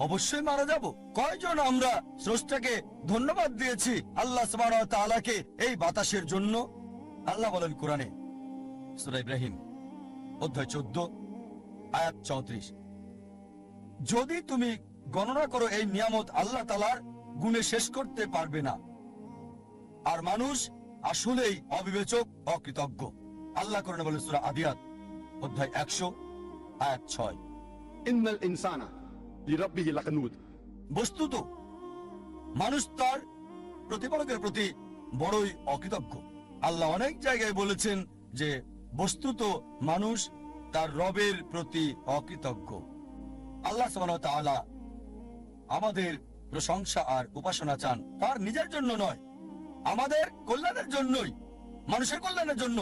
অবশ্যই মারা যাব। কয়জন আমরা স্রষ্টাকে ধন্যবাদ দিয়েছি আল্লাহ সুবহানাহু ওয়া তাআলাকে এই বাতাসের জন্য? আল্লাহ বলেন কোরআনে সূরা ইব্রাহিম অধ্যায় 14 আয়াত 34, যদি তুমি গণনা করো এই নিয়ামত আল্লাহ তাআলার গুণে শেষ করতে পারবে না। আর মানুষ আসলেই অবিবেচক, অকৃতজ্ঞ। আল্লাহ কোরআনে বলেন সূরা আদিয়াত অধ্যায় 100 আয়াত 6, ইন্নাল ইনসানা লিরাব্বিহি লাকানুদ। বস্তুত মানুষ তার প্রতিপালকের প্রতি বড়ই অকৃতজ্ঞ। আল্লাহ অনেক জায়গায় বলেছেন যে বস্তুত মানুষ তার রবের প্রতি অকৃতজ্ঞ। আল্লাহ সুবহানাহু ওয়া তাআলা আমাদের প্রশংসা আর উপাসনা চান তার নিজের জন্য নয়, আমাদের কল্যাণের জন্যই, মানুষের কল্যাণের জন্য।